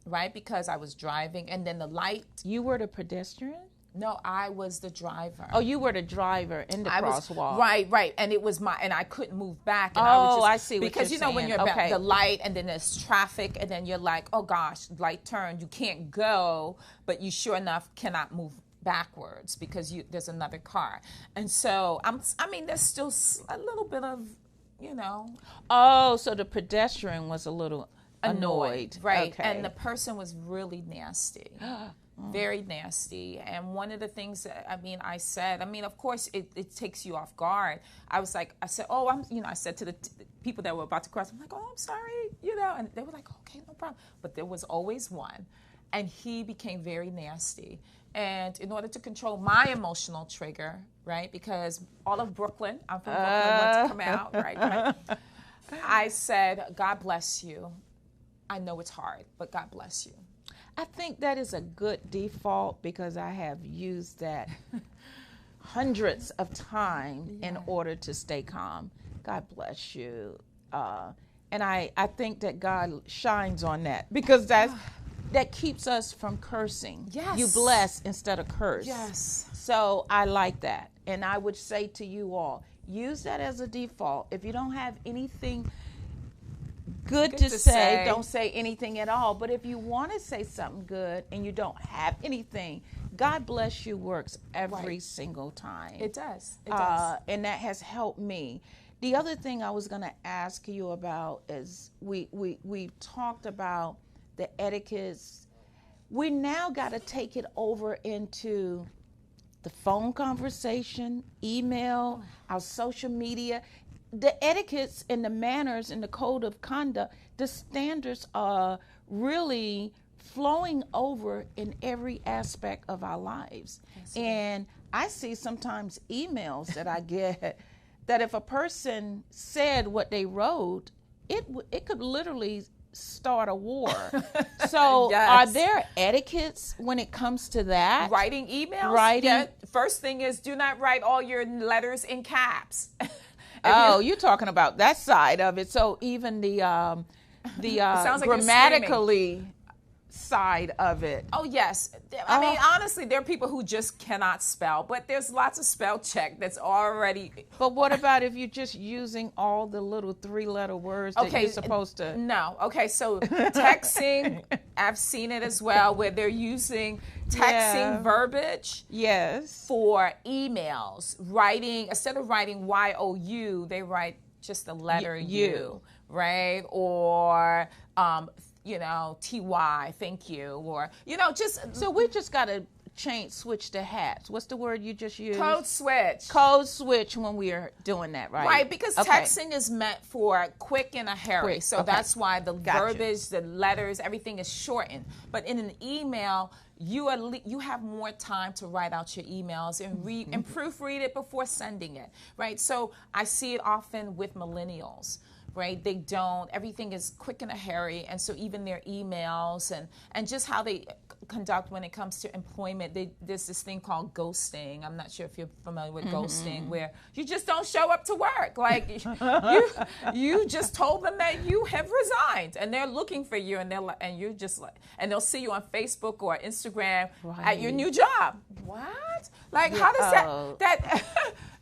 E: Right, because I was driving, and then the light.
A: You were the pedestrian?
E: No, I was the driver.
A: Oh, you were the driver in the crosswalk.
E: Right, and it was and I couldn't move back. And
A: I see what
E: because
A: you're saying.
E: When you're about the light, and then there's traffic, and then you're like, oh gosh, light turned, you can't go, but you sure enough cannot move backwards because there's another car, and so there's still a little bit of,
A: Oh, so the pedestrian was a little annoyed.
E: Right.
A: Okay.
E: And the person was really nasty. Very nasty. And one of the things that I said, of course it takes you off guard. I said, I said to the people that were about to cross, I'm like, oh, I'm sorry, and they were like, okay, no problem. But there was always one. And he became very nasty. And in order to control my emotional trigger, right, because all of Brooklyn, I'm from Brooklyn, wants to come out, right? I said, God bless you. I know it's hard, but God bless you.
A: I think that is a good default because I have used that hundreds of times in order to stay calm. God bless you. And I think that God shines on that because that keeps us from cursing.
E: Yes.
A: You bless instead of curse.
E: Yes.
A: So I like that. And I would say to you all, use that as a default. If you don't have anything good to say, don't say anything at all. But if you want to say something good and you don't have anything, God bless you works every single time.
E: It does. It does.
A: And that has helped me. The other thing I was going to ask you about is we've talked about the etiquettes. We now got to take it over into the phone conversation, email, our social media. The etiquettes and the manners and the code of conduct, the standards are really flowing over in every aspect of our lives. Yes, and I see sometimes emails that I get that if a person said what they wrote, it could literally start a war. So are there etiquettes when it comes to that?
E: Writing emails? Yeah. First thing is, do not write all your letters in caps.
A: You're talking about that side of it. So even the
E: like
A: grammatically side of it.
E: Oh, yes. Honestly, there are people who just cannot spell, but there's lots of spell check that's already.
A: But what about if you're just using all the little 3-letter words that you're supposed to?
E: No. Okay, so texting, I've seen it as well, where they're using texting verbiage for emails. Writing, instead of writing Y-O-U, they write just the letter U, right? Or TY, thank you, or just.
A: So we just got to switch the hats. What's the word you just used?
E: Code switch.
A: Code switch when we are doing that, right?
E: Right, because
A: Okay.
E: texting is meant for quick in a hurry.
A: Quick,
E: So
A: okay.
E: that's why the
A: Gotcha.
E: verbiage, the letters, everything is shortened. But in an email, you have more time to write out your emails and read and proofread it before sending it, right? So I see it often with millennials. Right? They don't, everything is quick in a hurry. And so even their emails and just how they conduct when it comes to employment, there's this thing called ghosting. I'm not sure if you're familiar with ghosting, where you just don't show up to work. Like you just told them that you have resigned and they're looking for you and you're just like, and they'll see you on Facebook or Instagram at your new job. What? Like how does that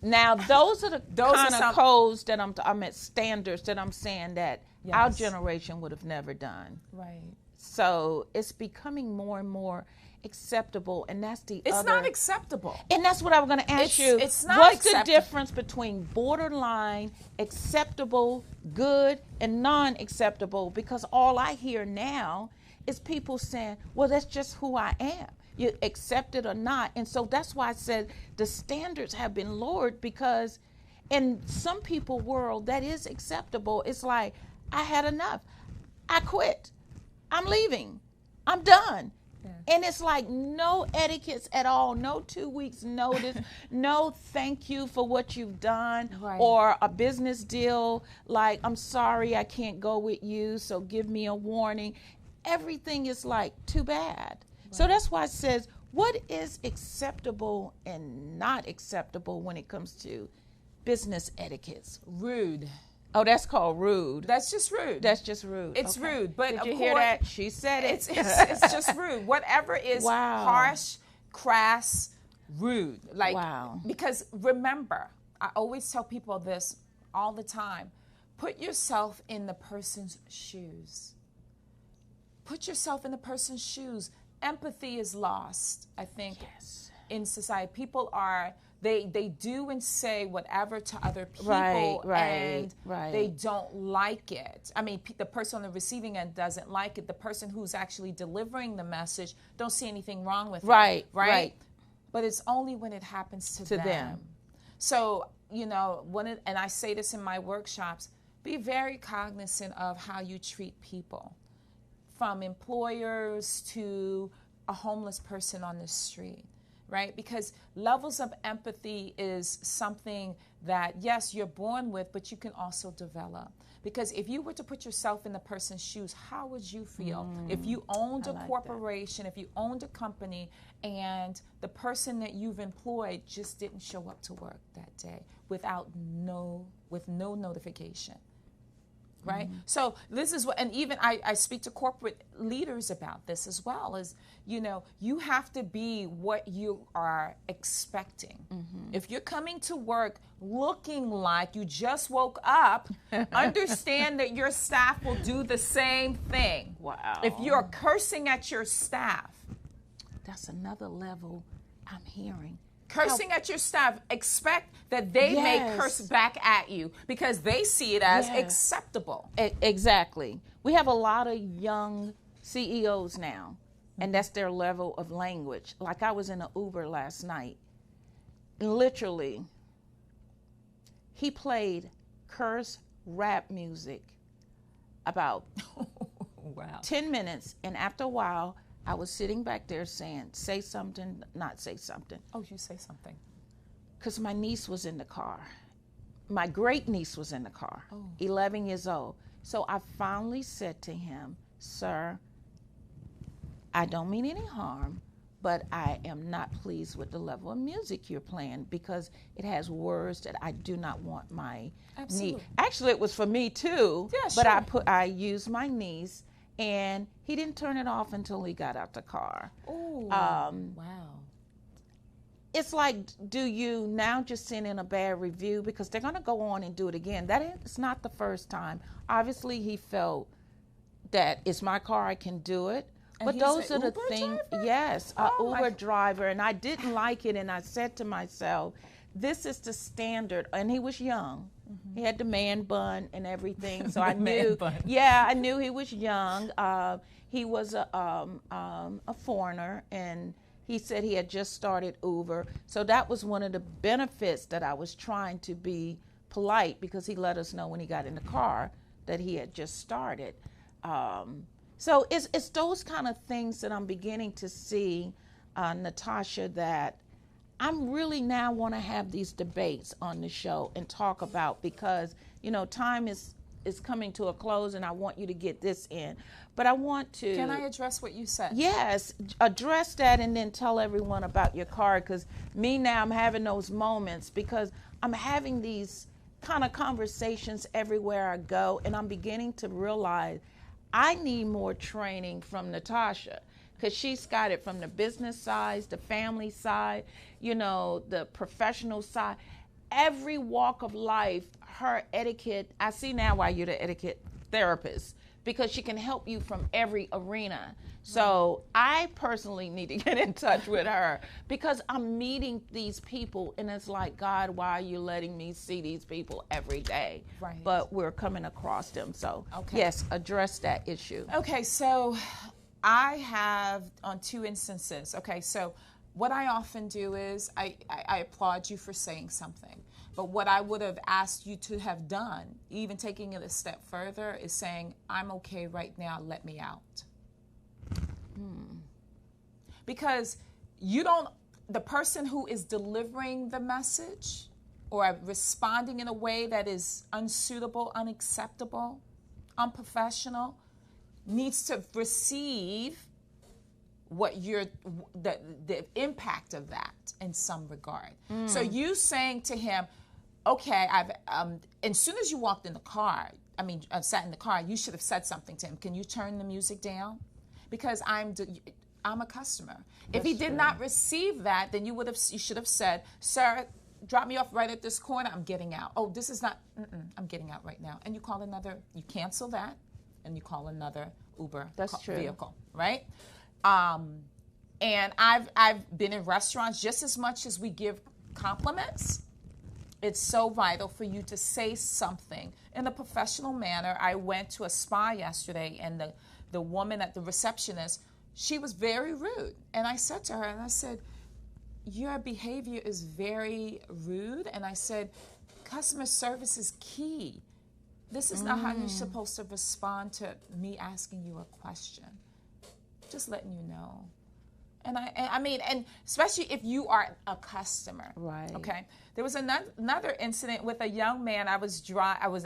A: Now, those are the kind of
E: some
A: codes that I'm at, standards that I'm saying that our
E: Yes.
A: generation would have never done.
E: Right.
A: So it's becoming more and more acceptable, and that's the
E: It's
A: other.
E: not acceptable.
A: And that's what I was going to ask you.
E: It's not
A: What's
E: acceptable.
A: the difference between borderline, acceptable, good, and non-acceptable? Because all I hear now is people saying, well, that's just who I am. You accept it or not. And so that's why I said the standards have been lowered, because in some people's world that is acceptable. It's like, I had enough. I quit. I'm leaving. I'm done. And it's like no etiquettes at all, no 2 weeks notice, no thank you for what you've done,
E: Right.
A: or a business deal like, I'm sorry I can't go with you, so give me a warning. Everything is like, too bad. So that's why it says, what is acceptable and not acceptable when it comes to business etiquettes?
E: Rude.
A: Oh, that's called rude.
E: That's just rude.
A: That's just rude.
E: It's
A: Okay.
E: rude, but
A: did
E: of
A: you hear
E: course-
A: that? She said it.
E: It's just rude. Whatever is
A: Wow.
E: harsh, crass, rude. Like,
A: Wow.
E: because remember, I always tell people this all the time. Put yourself in the person's shoes. Put yourself in the person's shoes. Empathy is lost, I think, in society. People are, they do and say whatever to other people, and they don't like it. I mean, the person on the receiving end doesn't like it. The person who's actually delivering the message don't see anything wrong with it. Right? But it's only when it happens to them. So, and I say this in my workshops, be very cognizant of how you treat people, from employers to a homeless person on the street, right? Because levels of empathy is something that, yes, you're born with, but you can also develop. Because if you were to put yourself in the person's shoes, how would you feel if you owned a corporation, if you owned a company, and the person that you've employed just didn't show up to work that day with no notification? Right? So this is what, and even I speak to corporate leaders about this as well, is, you have to be what you are expecting. If you're coming to work looking like you just woke up, understand that your staff will do the same thing.
A: Wow.
E: If you're cursing at your staff.
A: That's another level I'm hearing.
E: Cursing at your staff, expect that they may curse back at you because they see it as acceptable.
A: Exactly. We have a lot of young CEOs now, and that's their level of language. Like, I was in an Uber last night. Literally, he played curse rap music about 10 minutes, and after a while, I was sitting back there saying, say something, not say something.
E: Oh, you say something.
A: Because my niece was in the car. My great niece was in the car, 11 years old. So I finally said to him, sir, I don't mean any harm, but I am not pleased with the level of music you're playing, because it has words that I do not want my niece. Actually, it was for me too, but I used my niece. And he didn't turn it off until he got out the car.
E: Oh, wow.
A: It's like, do you now just send in a bad review? Because they're going to go on and do it again. It's not the first time. Obviously, he felt that it's my car, I can do it.
E: And
A: but those are the things. Yes, an Uber driver. And I didn't like it. And I said to myself, this is the standard. And he was young. He had the man bun and everything, so I knew. I knew he was young. He was a foreigner, and He said he had just started Uber. So that was one of the benefits that I was trying to be polite, because he let us know when he got in the car that he had just started. So it's those kind of things that I'm beginning to see, Natasha, that I'm really now want to have these debates on the show and talk about, because, you know, time is coming to a close and I want you to get this in. But I want to...
E: Can I address what you said?
A: Yes, address that and then tell everyone about your card, because me now, I'm having those moments because I'm having these kind of conversations everywhere I go, and I'm beginning to realize I need more training from Natasha, because she's got it from the business side, the family side, you know, the professional side, every walk of life. Her etiquette, I see now why you're the etiquette therapist, because she can help you from every arena. So I personally need to get in touch with her, because I'm meeting these people and it's like, God, why are you letting me see these people every day?
E: Right.
A: But we're coming across them. So
E: okay.
A: Yes, address that issue.
E: Okay, so I have on 2 instances. Okay, so what I often do is I applaud you for saying something. But what I would have asked you to have done, even taking it a step further, is saying, I'm okay right now, let me out. Because the person who is delivering the message or responding in a way that is unsuitable, unacceptable, unprofessional, needs to receive what the impact of that in some regard. So you saying to him, okay, as soon as you walked in the car, sat in the car, you should have said something to him. Can you turn the music down? Because I'm a customer. If he did not receive that, then you should have said, sir, drop me off right at this corner. I'm getting out. Oh, this is not, I'm getting out right now. And you cancel that, and you call another Uber vehicle, right? And I've been in restaurants just as much as we give compliments. It's so vital for you to say something in a professional manner. I went to a spa yesterday, and the woman at the receptionist, she was very rude. And I said to her, and I said, your behavior is very rude. And I said, customer service is key. This is not how you're supposed to respond to me asking you a question. Just letting you know. And and especially if you are a customer.
A: Right.
E: Okay. There was another incident with a young man. I was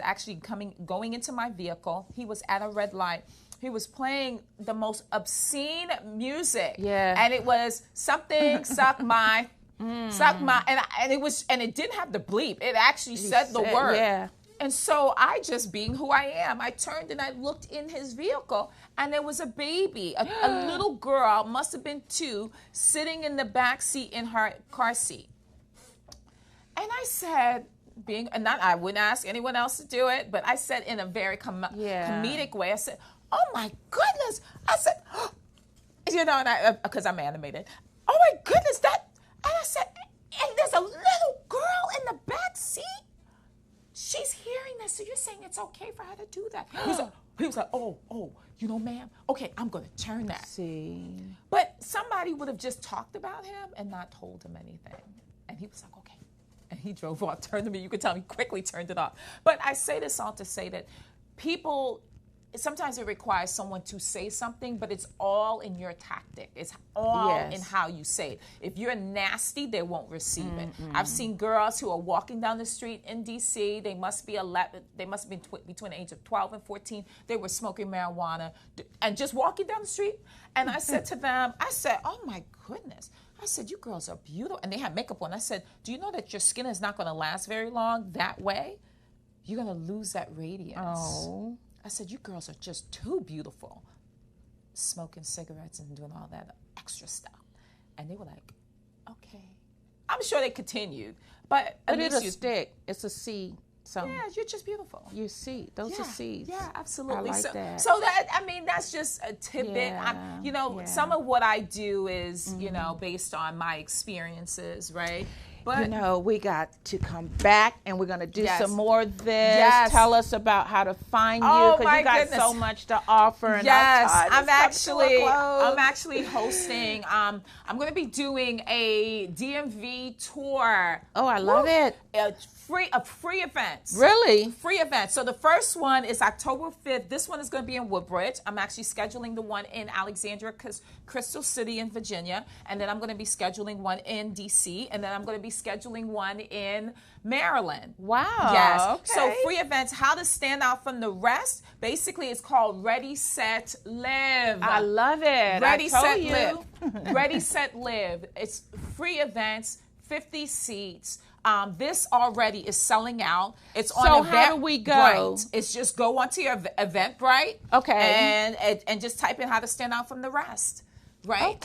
E: actually going into my vehicle. He was at a red light. He was playing the most obscene music.
A: Yeah.
E: And it was something suck my, and it didn't have the bleep. It actually said the word.
A: Yeah.
E: And so I, just being who I am, I turned and I looked in his vehicle, and there was a baby, a little girl, must have been 2, sitting in the back seat in her car seat. And I said, I wouldn't ask anyone else to do it, but I said in a very comedic way, I said, oh my goodness. I said, because I'm animated. Oh my goodness, and I said, and there's a little girl in the back seat. She's hearing this, so you're saying it's okay for her to do that. He was like, oh, ma'am, okay, I'm going to turn that.
A: See.
E: But somebody would have just talked about him and not told him anything. And he was like, okay. And he drove off, turned to me. You could tell he quickly turned it off. But I say this all to say that people, sometimes it requires someone to say something, but it's all in your tactic. It's all in how you say it. If you're nasty, they won't receive it. I've seen girls who are walking down the street in D.C. They must be 11. They must have been between the age of 12 and 14. They were smoking marijuana and just walking down the street. And I said to them, oh my goodness. I said, you girls are beautiful. And they had makeup on. I said, do you know that your skin is not going to last very long that way? You're going to lose that radiance.
A: Oh.
E: I said, you girls are just too beautiful, smoking cigarettes and doing all that extra stuff. And they were like, okay. I'm sure they continued, but
A: it'll stick. It's a seed. So
E: yeah, you're just beautiful.
A: You see, those are seeds.
E: Yeah, absolutely.
A: I like that.
E: So that's just a tidbit.
A: Yeah,
E: some of what I do is, based on my experiences, right? But
A: you know, we got to come back and we're going to do
E: Yes.
A: some more of this.
E: Yes.
A: Tell us about how to find you,
E: Oh,
A: because
E: my
A: you got
E: goodness.
A: so much to offer. And
E: Yes,
A: our time
E: I'm
A: is coming to a close.
E: actually hosting. I'm going to be doing a DMV tour.
A: Oh, I love it.
E: A free event.
A: Really?
E: Free event. So the first one is October 5th. This one is going to be in Woodbridge. I'm actually scheduling the one in Alexandria, Crystal City in Virginia. And then I'm going to be scheduling one in DC. And then I'm going to be scheduling one in Maryland.
A: Wow.
E: Yes.
A: Okay.
E: So free events, how to stand out from the rest. Basically, it's called Ready, Set, Live.
A: I love it.
E: Ready,
A: I told
E: Set,
A: you.
E: Live. Ready, Set, Live. It's free events, 50 seats. This already is selling out. It's on
A: So
E: Eventbrite.
A: how do we go?
E: It's just go onto your Eventbrite.
A: Okay.
E: And just type in how to stand out from the rest. Right?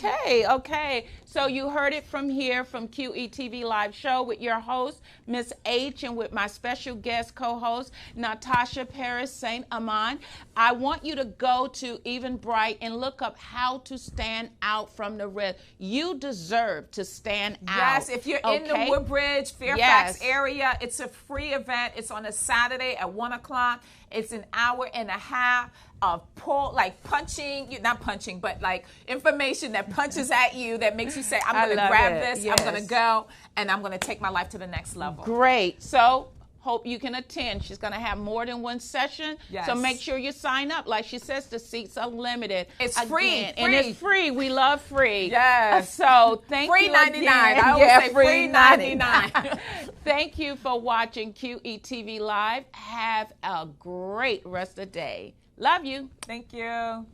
A: Okay. So you heard it from here from QETV Live Show with your host, Miss H, and with my special guest co-host, Natasha Paris St.Amand. I want you to go to Eventbrite and look up how to stand out from the rest. You deserve to stand out.
E: Yes, if you're in the Woodbridge, Fairfax area, it's a free event. It's on a Saturday at 1 o'clock. It's an hour and a half of punching, not punching, but like information that punches at you that makes you say, I'm going to grab this,
A: Yes.
E: I'm going to go, and I'm going to take my life to the next level.
A: Great. So hope you can attend. She's going to have more than one session.
E: Yes.
A: So make sure you sign up. Like she says, the seats are limited.
E: It's free.
A: And it's free. We love free.
E: Yes.
A: So thank
E: Free
A: you
E: 99.
A: again.
E: I always say free 99.
A: Thank you for watching QETV Live. Have a great rest of the day. Love you.
E: Thank you.